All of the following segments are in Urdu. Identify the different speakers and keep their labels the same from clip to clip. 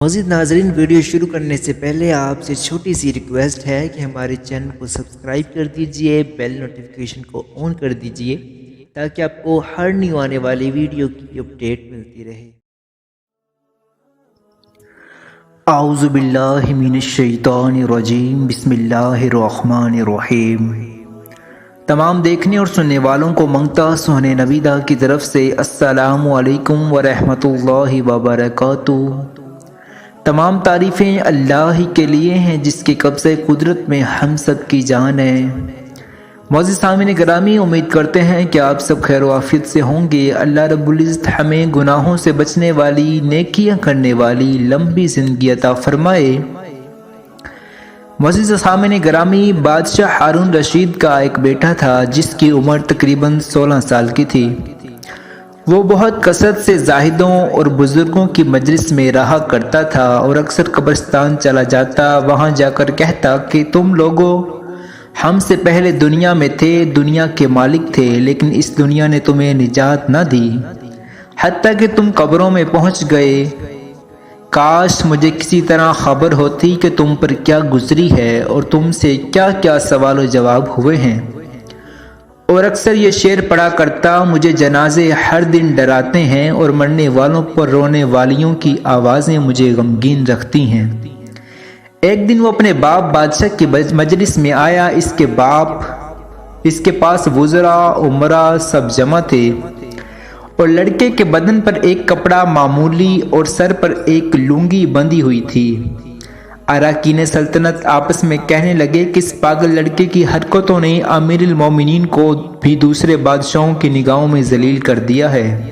Speaker 1: مزید ناظرین، ویڈیو شروع کرنے سے پہلے آپ سے چھوٹی سی ریکویسٹ ہے کہ ہمارے چینل کو سبسکرائب کر دیجئے، بیل نوٹیفیکیشن کو آن کر دیجئے تاکہ آپ کو ہر نیو آنے والی ویڈیو کی اپڈیٹ ملتی رہے۔ اعوذ باللہ من الشیطان الرجیم، بسم اللہ الرحمن الرحیم۔ تمام دیکھنے اور سننے والوں کو منگتا سہنے نویدہ کی طرف سے السلام علیکم ورحمۃ اللہ وبرکاتہ۔ تمام تعریفیں اللہ ہی کے لیے ہیں جس کے قبضہ قدرت میں ہم سب کی جان ہے۔ معزز سامعین گرامی، امید کرتے ہیں کہ آپ سب خیر و عافیت سے ہوں گے۔ اللہ رب العزت ہمیں گناہوں سے بچنے والی، نیکیاں کرنے والی لمبی زندگی عطا فرمائے۔ معزز سامعین گرامی، بادشاہ ہارون رشید کا ایک بیٹا تھا جس کی عمر تقریباً 16 سال کی تھی۔ وہ بہت کثرت سے زاہدوں اور بزرگوں کی مجلس میں رہا کرتا تھا اور اکثر قبرستان چلا جاتا، وہاں جا کر کہتا کہ تم لوگوں ہم سے پہلے دنیا میں تھے، دنیا کے مالک تھے، لیکن اس دنیا نے تمہیں نجات نہ دی، حتیٰ کہ تم قبروں میں پہنچ گئے۔ کاش مجھے کسی طرح خبر ہوتی کہ تم پر کیا گزری ہے اور تم سے کیا کیا سوال و جواب ہوئے ہیں۔ اور اکثر یہ شعر پڑھا کرتا، مجھے جنازے ہر دن ڈراتے ہیں اور مرنے والوں پر رونے والیوں کی آوازیں مجھے غمگین رکھتی ہیں۔ ایک دن وہ اپنے باپ بادشاہ کی مجلس میں آیا۔ اس کے پاس وزراء، امراء سب جمع تھے اور لڑکے کے بدن پر ایک کپڑا معمولی اور سر پر ایک لنگی بندھی ہوئی تھی۔ اراکین سلطنت آپس میں کہنے لگے کہ اس پاگل لڑکے کی حرکتوں نے امیر المومنین کو بھی دوسرے بادشاہوں کی نگاہوں میں ذلیل کر دیا ہے۔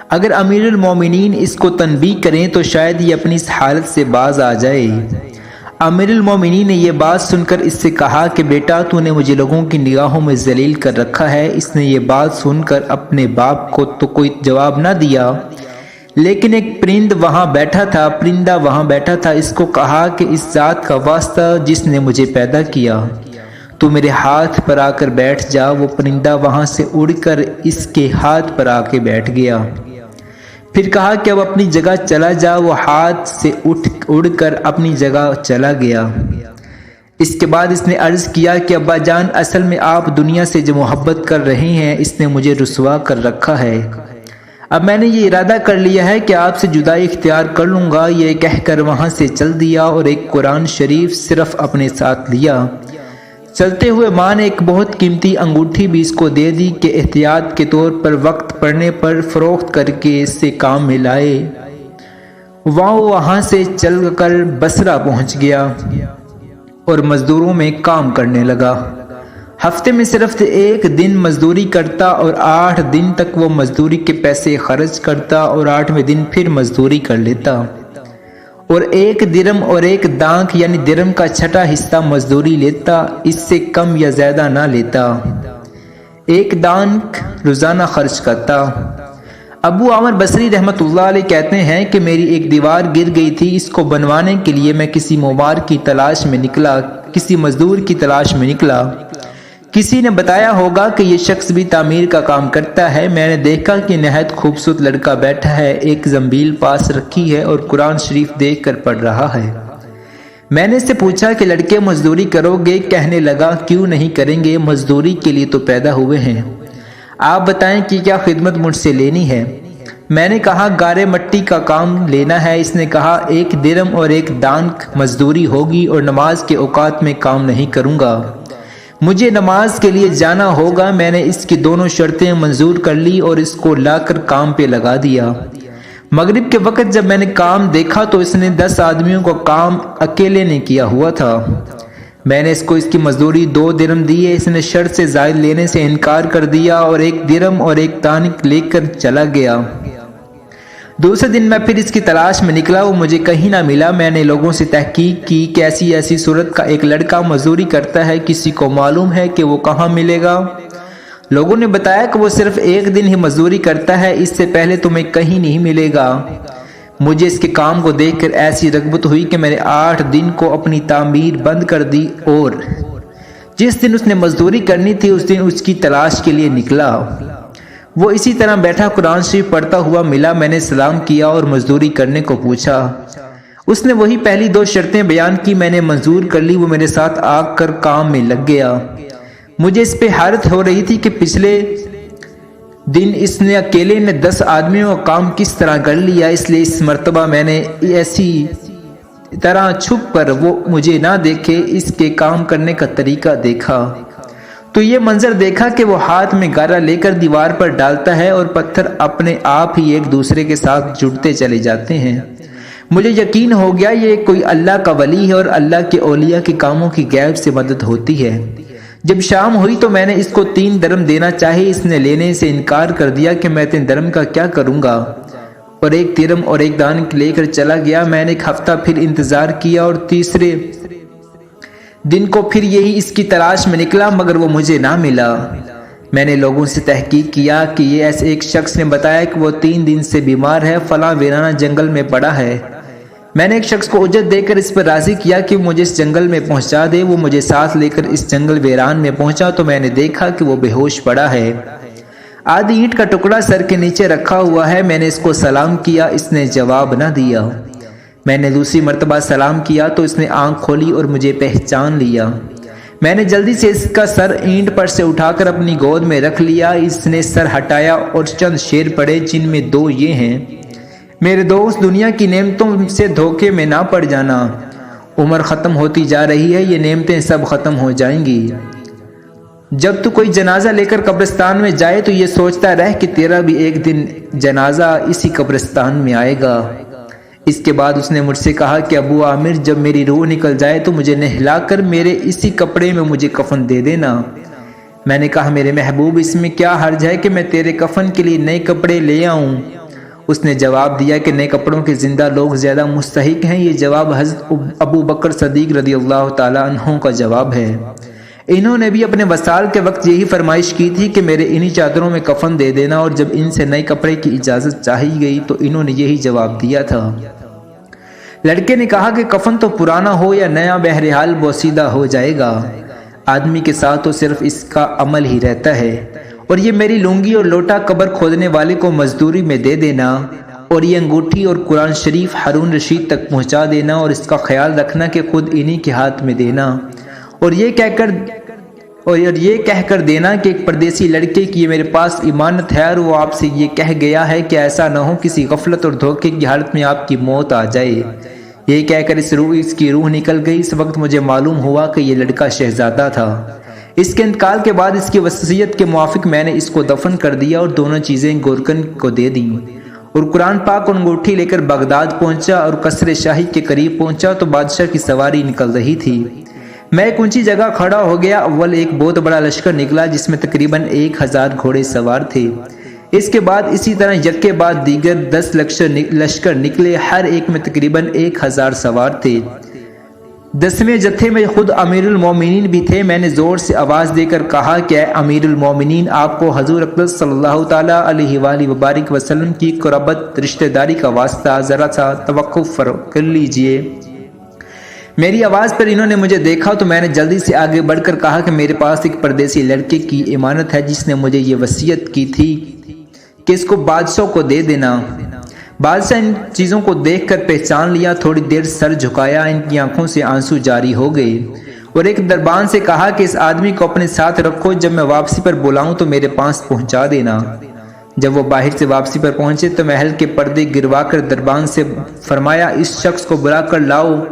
Speaker 1: اگر امیر المومنین اس کو تنبیہ کریں تو شاید یہ اپنی اس حالت سے باز آ جائے۔ امیر المومنین نے یہ بات سن کر اس سے کہا کہ بیٹا، تو نے مجھے لوگوں کی نگاہوں میں ذلیل کر رکھا ہے۔ اس نے یہ بات سن کر اپنے باپ کو تو کوئی جواب نہ دیا، لیکن ایک پرندہ وہاں بیٹھا تھا، اس کو کہا کہ اس ذات کا واسطہ جس نے مجھے پیدا کیا، تو میرے ہاتھ پر آ کر بیٹھ جا۔ وہ پرندہ وہاں سے اڑ کر اس کے ہاتھ پر آ کے بیٹھ گیا۔ پھر کہا کہ اب اپنی جگہ چلا جا۔ وہ ہاتھ سے اڑ کر اپنی جگہ چلا گیا۔ اس کے بعد اس نے عرض کیا کہ ابا جان، اصل میں آپ دنیا سے جو محبت کر رہے ہیں اس نے مجھے رسوا کر رکھا ہے۔ اب میں نے یہ ارادہ کر لیا ہے کہ آپ سے جدائی اختیار کر لوں گا۔ یہ کہہ کر وہاں سے چل دیا اور ایک قرآن شریف صرف اپنے ساتھ لیا۔ چلتے ہوئے ماں نے ایک بہت قیمتی انگوٹھی بھی اس کو دے دی کہ احتیاط کے طور پر وقت پڑنے پر فروخت کر کے اس سے کام میں لائے۔ وہاں سے چل کر بصرہ پہنچ گیا اور مزدوروں میں کام کرنے لگا۔ ہفتے میں صرف ایک دن مزدوری کرتا اور 8 دن تک وہ مزدوری کے پیسے خرچ کرتا اور 8ویں دن پھر مزدوری کر لیتا اور 1 درم اور 1 دانک یعنی درم کا چھٹا حصہ مزدوری لیتا، اس سے کم یا زیادہ نہ لیتا۔ 1 دانک روزانہ خرچ کرتا۔ ابو عامر بصری رحمۃ اللہ علیہ کہتے ہیں کہ میری ایک دیوار گر گئی تھی، اس کو بنوانے کے لیے میں کسی مزدور کی تلاش میں نکلا۔ کسی نے بتایا ہوگا کہ یہ شخص بھی تعمیر کا کام کرتا ہے۔ میں نے دیکھا کہ نہایت خوبصورت لڑکا بیٹھا ہے، ایک زنبیل پاس رکھی ہے اور قرآن شریف دیکھ کر پڑھ رہا ہے۔ میں نے اس سے پوچھا کہ لڑکے مزدوری کرو گے؟ کہنے لگا کیوں نہیں کریں گے، مزدوری کے لیے تو پیدا ہوئے ہیں۔ آپ بتائیں کہ کیا خدمت مجھ سے لینی ہے؟ میں نے کہا گارے مٹی کا کام لینا ہے۔ اس نے کہا 1 درم اور 1 دانک مزدوری ہوگی اور نماز کے اوقات میں کام نہیں کروں گا، مجھے نماز کے لیے جانا ہوگا۔ میں نے اس کی دونوں شرطیں منظور کر لی اور اس کو لا کر کام پہ لگا دیا۔ مغرب کے وقت جب میں نے کام دیکھا تو اس نے 10 آدمیوں کو کام اکیلے نے کیا ہوا تھا۔ میں نے اس کو اس کی مزدوری 2 درم دی ہے۔ اس نے شرط سے زائد لینے سے انکار کر دیا اور 1 درم اور 1 دانک لے کر چلا گیا۔ دوسرے دن میں پھر اس کی تلاش میں نکلا، وہ مجھے کہیں نہ ملا۔ میں نے لوگوں سے تحقیق کی کہ ایسی صورت کا ایک لڑکا مزدوری کرتا ہے، کسی کو معلوم ہے کہ وہ کہاں ملے گا؟ لوگوں نے بتایا کہ وہ صرف 1 دن ہی مزدوری کرتا ہے، اس سے پہلے تمہیں کہیں نہیں ملے گا۔ مجھے اس کے کام کو دیکھ کر ایسی رغبت ہوئی کہ میں نے 8 دن کو اپنی تعمیر بند کر دی اور جس دن اس نے مزدوری کرنی تھی اس دن اس کی تلاش کے لیے نکلا۔ وہ اسی طرح بیٹھا قرآن شریف پڑھتا ہوا ملا۔ میں نے سلام کیا اور مزدوری کرنے کو پوچھا۔ اس نے وہی پہلی 2 شرطیں بیان کی، میں نے منظور کر لی۔ وہ میرے ساتھ آ کر کام میں لگ گیا۔ مجھے اس پہ حیرت ہو رہی تھی کہ پچھلے دن اس نے اکیلے نے 10 آدمیوں کا کام کس طرح کر لیا، اس لیے اس مرتبہ میں نے ایسی طرح چھپ کر وہ مجھے نہ دیکھے اس کے کام کرنے کا طریقہ دیکھا تو یہ منظر دیکھا کہ وہ ہاتھ میں گارا لے کر دیوار پر ڈالتا ہے اور پتھر اپنے آپ ہی ایک دوسرے کے ساتھ جڑتے چلے جاتے ہیں۔ مجھے یقین ہو گیا یہ کوئی اللہ کا ولی ہے اور اللہ کے اولیاء کے کاموں کی غیب سے مدد ہوتی ہے۔ جب شام ہوئی تو میں نے اس کو 3 درم دینا چاہے، اس نے لینے سے انکار کر دیا کہ میں 3 درم کا کیا کروں گا، اور 1 درم اور 1 دان لے کر چلا گیا۔ میں نے 1 ہفتہ پھر انتظار کیا اور تیسرے دن کو پھر یہی اس کی تلاش میں نکلا، مگر وہ مجھے نہ ملا۔ میں نے لوگوں سے تحقیق کیا کہ یہ ایسے ایک شخص نے بتایا کہ وہ 3 دن سے بیمار ہے، فلاں ویرانہ جنگل میں پڑا ہے۔ میں نے ایک شخص کو اجرت دے کر اس پر راضی کیا کہ مجھے اس جنگل میں پہنچا دے۔ وہ مجھے ساتھ لے کر اس جنگل ویران میں پہنچا تو میں نے دیکھا کہ وہ بے ہوش پڑا ہے، آدھی اینٹ کا ٹکڑا سر کے نیچے رکھا ہوا ہے۔ میں نے اس کو سلام کیا، اس نے جواب نہ دیا۔ میں نے دوسری مرتبہ سلام کیا تو اس نے آنکھ کھولی اور مجھے پہچان لیا۔ میں نے جلدی سے اس کا سر اینٹ پر سے اٹھا کر اپنی گود میں رکھ لیا۔ اس نے سر ہٹایا اور چند شعر پڑھے، جن میں 2 یہ ہیں: میرے دوست، دنیا کی نعمتوں سے دھوکے میں نہ پڑ جانا، عمر ختم ہوتی جا رہی ہے، یہ نعمتیں سب ختم ہو جائیں گی۔ جب تو کوئی جنازہ لے کر قبرستان میں جائے تو یہ سوچتا رہ کہ تیرا بھی ایک دن جنازہ اسی قبرستان میں آئے گا۔ اس کے بعد اس نے مجھ سے کہا کہ ابو عامر، جب میری روح نکل جائے تو مجھے نہلا کر میرے اسی کپڑے میں مجھے کفن دے دینا۔ میں نے کہا میرے محبوب، اس میں کیا حرج ہے کہ میں تیرے کفن کے لیے نئے کپڑے لے آؤں؟ اس نے جواب دیا کہ نئے کپڑوں کے زندہ لوگ زیادہ مستحق ہیں۔ یہ جواب حضرت ابو بکر صدیق رضی اللہ تعالی عنہ کا جواب ہے۔ انہوں نے بھی اپنے وصال کے وقت یہی فرمائش کی تھی کہ میرے انہی چادروں میں کفن دے دینا، اور جب ان سے نئے کپڑے کی اجازت چاہی گئی تو انہوں نے یہی جواب دیا تھا۔ لڑکے نے کہا کہ کفن تو پرانا ہو یا نیا، بہرحال بوسیدہ ہو جائے گا، آدمی کے ساتھ تو صرف اس کا عمل ہی رہتا ہے۔ اور یہ میری لنگی اور لوٹا قبر کھودنے والے کو مزدوری میں دے دینا، اور یہ انگوٹھی اور قرآن شریف ہارون رشید تک پہنچا دینا، اور اس کا خیال رکھنا کہ خود انہی کے ہاتھ میں دینا، اور یہ کہہ کر دینا کہ ایک پردیسی لڑکے کی یہ میرے پاس امانت ہے اور وہ آپ سے یہ کہہ گیا ہے کہ ایسا نہ ہو کسی غفلت اور دھوکے کی حالت میں آپ کی موت آ جائے۔ یہ کہہ کر اس کی روح نکل گئی۔ اس وقت مجھے معلوم ہوا کہ یہ لڑکا شہزادہ تھا۔ اس کے انتقال کے بعد اس کی وصیت کے موافق میں نے اس کو دفن کر دیا اور دونوں چیزیں گورکن کو دے دیں، اور قرآن پاک اور انگوٹھی لے کر بغداد پہنچا اور قصر شاہی کے قریب پہنچا تو بادشاہ کی سواری نکل رہی تھی۔ میں ایک اونچی جگہ کھڑا ہو گیا۔ اول ایک بہت بڑا لشکر نکلا جس میں تقریباً 1000 گھوڑے سوار تھے۔ اس کے بعد اسی طرح یک کے بعد دیگر 10 لشکر نکلے، ہر ایک میں تقریباً 1000 سوار تھے۔ 10ویں جتھے میں خود امیر المومنین بھی تھے۔ میں نے زور سے آواز دے کر کہا کہ اے امیر المومنین، آپ کو حضور اقدس صلی اللہ تعالیٰ علیہ وآلہ وبارک وسلم کی قرابت رشتہ داری کا واسطہ، ذرا سا توقف کر لیجئے۔ میری آواز پر انہوں نے مجھے دیکھا تو میں نے جلدی سے آگے بڑھ کر کہا کہ میرے پاس ایک پردیسی لڑکے کی امانت ہے جس نے مجھے یہ وصیت کی تھی کہ اس کو بادشاہ کو دے دینا۔ بادشاہ ان چیزوں کو دیکھ کر پہچان لیا، تھوڑی دیر سر جھکایا، ان کی آنکھوں سے آنسو جاری ہو گئے، اور ایک دربان سے کہا کہ اس آدمی کو اپنے ساتھ رکھو، جب میں واپسی پر بلاؤں تو میرے پاس پہنچا دینا۔ جب وہ باہر سے واپسی پر پہنچے تو محل کے پردے گروا کر دربان سے فرمایا اس شخص کو بلا کر لاؤ،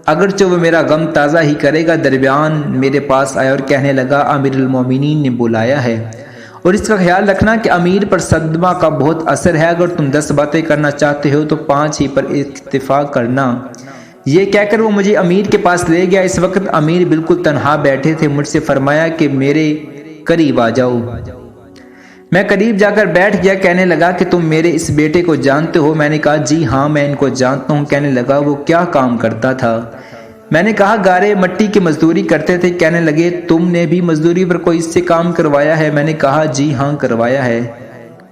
Speaker 1: اگرچہ وہ میرا غم تازہ ہی کرے گا۔ دربان میرے پاس آیا اور کہنے لگا امیر المومنین نے بلایا ہے، اور اس کا خیال رکھنا کہ امیر پر صدمہ کا بہت اثر ہے، اگر تم 10 باتیں کرنا چاہتے ہو تو 5 ہی پر اتفاق کرنا۔ یہ کہہ کر وہ مجھے امیر کے پاس لے گیا۔ اس وقت امیر بالکل تنہا بیٹھے تھے۔ مجھ سے فرمایا کہ میرے قریب آ جاؤ۔ میں قریب جا کر بیٹھ گیا۔ کہنے لگا کہ تم میرے اس بیٹے کو جانتے ہو؟ میں نے کہا جی ہاں میں ان کو جانتا ہوں۔ کہنے لگا وہ کیا کام کرتا تھا؟ میں نے کہا گارے مٹی کی مزدوری کرتے تھے۔ کہنے لگے تم نے بھی مزدوری پر کوئی اس سے کام کروایا ہے؟ میں نے کہا جی ہاں کروایا ہے۔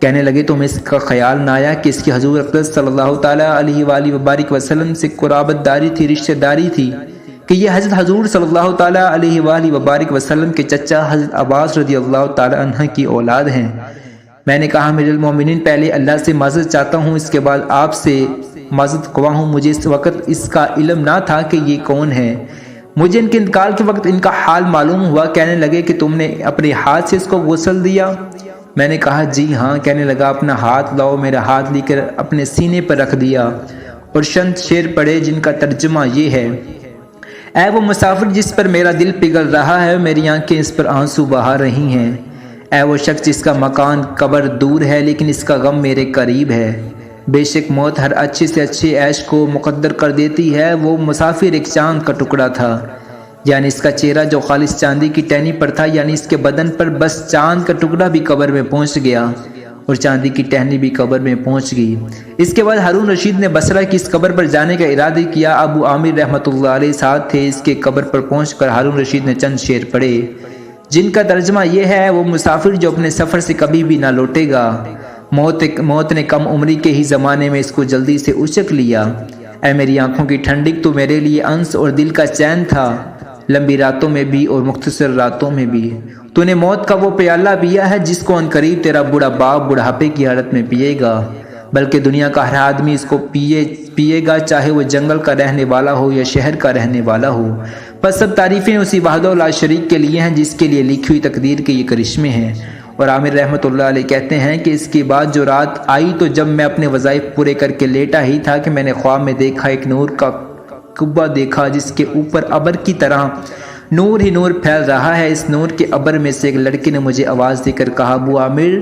Speaker 1: کہنے لگے تمہیں اس کا خیال نہ آیا کہ اس کی حضور اقدس صلی اللہ تعالیٰ علیہ وآلہ وبارک وسلم سے قرابت داری تھی، رشتہ داری تھی، کہ یہ حضرت حضور صلی اللہ تعالیٰ علیہ وآلہ وبارک وسلم کے چچا حضرت عباس رضی اللہ تعالیٰ عنہ کی اولاد ہیں؟ میں نے کہا امیر المومنین پہلے اللہ سے معذرت چاہتا ہوں، اس کے بعد آپ سے معذرت خواہ ہوں، مجھے اس وقت اس کا علم نہ تھا کہ یہ کون ہے۔ مجھے ان کے انتقال کے وقت ان کا حال معلوم ہوا۔ کہنے لگے کہ تم نے اپنے ہاتھ سے اس کو غسل دیا؟ میں نے کہا جی ہاں۔ کہنے لگا اپنا ہاتھ لاؤ۔ میرا ہاتھ لے کر اپنے سینے پر رکھ دیا اور چند شعر پڑھے جن کا ترجمہ یہ ہے: اے وہ مسافر جس پر میرا دل پگھل رہا ہے، میری آنکھیں اس پر آنسو بہا رہی ہیں۔ اے وہ شخص جس کا مکان قبر دور ہے لیکن اس کا غم میرے قریب ہے۔ بے شک موت ہر اچھے سے اچھے عیش کو مقدر کر دیتی ہے۔ وہ مسافر ایک چاند کا ٹکڑا تھا، یعنی اس کا چہرہ جو خالص چاندی کی ٹہنی پر تھا، یعنی اس کے بدن پر بس چاند کا ٹکڑا بھی قبر میں پہنچ گیا اور چاندی کی ٹہنی بھی قبر میں پہنچ گئی۔ اس کے بعد ہارون رشید نے بصرہ کی اس قبر پر جانے کا ارادہ کیا۔ ابو عامر رحمۃ اللہ علیہ ساتھ تھے۔ اس کے قبر پر پہنچ کر ہارون رشید نے چند شعر پڑھے جن کا ترجمہ یہ ہے: وہ مسافر جو اپنے سفر سے کبھی بھی نہ لوٹے گا، موت نے کم عمری کے ہی زمانے میں اس کو جلدی سے اچک لیا۔ اے میری آنکھوں کی ٹھنڈک، تو میرے لیے انس اور دل کا چین تھا، لمبی راتوں میں بھی اور مختصر راتوں میں بھی۔ تو نے موت کا وہ پیالہ پیا ہے جس کو عنقریب تیرا بوڑھا باپ بڑھاپے کی حالت میں پیے گا، بلکہ دنیا کا ہر آدمی اس کو پیے گا، چاہے وہ جنگل کا رہنے والا ہو یا شہر کا رہنے والا ہو۔ پس سب تعریفیں اسی وحدہ لا شریک کے لیے ہیں جس کے لیے لکھی ہوئی تقدیر کے یہ کرشمے ہیں۔ اور عامر رحمۃ اللہ علیہ کہتے ہیں کہ اس کے بعد جو رات آئی تو جب میں اپنے وظائف پورے کر کے لیٹا ہی تھا کہ میں نے خواب میں دیکھا، ایک نور کا قبہ دیکھا جس کے اوپر ابر کی طرح نور ہی نور پھیل رہا ہے۔ اس نور کے ابر میں سے ایک لڑکے نے مجھے آواز دے کر کہا: ابو عامر،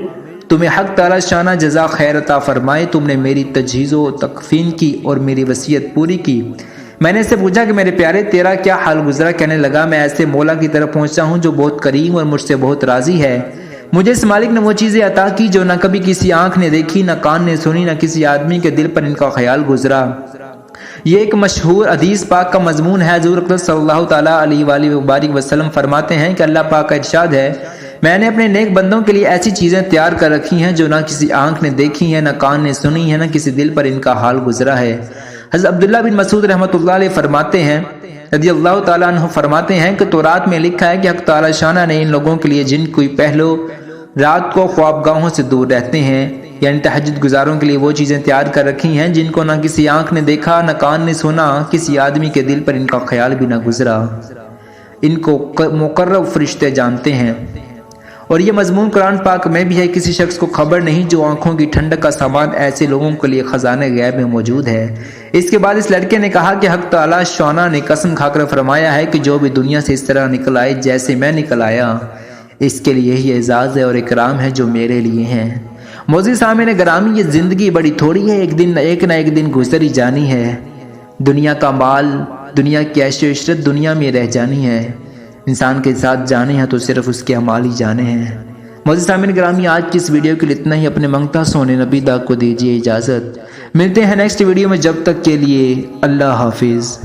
Speaker 1: تمہیں حق تعالی شانہ جزا خیر عطا فرمائے، تم نے میری تجہیز و تکفین کی اور میری وصیت پوری کی۔ میں نے اس سے پوچھا کہ میرے پیارے تیرا کیا حال گزرا؟ کہنے لگا میں ایسے مولا کی طرف پہنچا ہوں جو بہت کریم اور مجھ سے بہت راضی ہے۔ مجھے اس مالک نے وہ چیزیں عطا کی جو نہ کبھی کسی آنکھ نے دیکھی، نہ کان نے سنی، نہ کسی آدمی کے دل پر ان کا خیال گزرا۔ یہ ایک مشہور حدیث پاک کا مضمون ہے۔ حضور اقدس صلی اللہ تعالیٰ علیہ وآلہ وبارک وسلم فرماتے ہیں کہ اللہ پاک کا ارشاد ہے: میں نے اپنے نیک بندوں کے لیے ایسی چیزیں تیار کر رکھی ہیں جو نہ کسی آنکھ نے دیکھی ہیں، نہ کان نے سنی ہیں، نہ کسی دل پر ان کا حال گزرا ہے۔ حضرت عبداللہ بن مسعود رحمۃ اللہ علیہ فرماتے ہیں رضی اللہ تعالیٰ عنہ فرماتے ہیں کہ تورات میں لکھا ہے کہ حق تعالی شانہ نے ان لوگوں کے لیے جن کوئی پہلو رات کو خوابگاہوں سے دور رہتے ہیں، یعنی تہجد گزاروں کے لیے وہ چیزیں تیار کر رکھی ہیں جن کو نہ کسی آنکھ نے دیکھا، نہ کان نے سنا، کسی آدمی کے دل پر ان کا خیال بھی نہ گزرا۔ ان کو مقرب فرشتے جانتے ہیں۔ اور یہ مضمون قرآن پاک میں بھی ہے: کسی شخص کو خبر نہیں جو آنکھوں کی ٹھنڈک کا سامان ایسے لوگوں کے لیے خزانہ غیب میں موجود ہے۔ اس کے بعد اس لڑکے نے کہا کہ حق تعالی شانہ نے قسم کھا کر فرمایا ہے کہ جو بھی دنیا سے اس طرح نکل آئے جیسے میں نکل آیا، اس کے لیے یہی اعزاز ہے اور اکرام ہے جو میرے لیے ہیں۔ معزز سامعین گرامی، یہ زندگی بڑی تھوڑی ہے، ایک نہ ایک دن گزر ہی جانی ہے۔ دنیا کا مال، دنیا کی عیش و عشرت دنیا میں رہ جانی ہے۔ انسان کے ساتھ جانے ہیں تو صرف اس کے اعمال ہی جانے ہیں۔ معزز سامعین گرامی، آج کی اس ویڈیو کے لیے اتنا ہی۔ اپنے منگتا سونے نبی دا کو دیجیے اجازت۔ ملتے ہیں نیکسٹ ویڈیو میں، جب تک کے لیے اللہ حافظ۔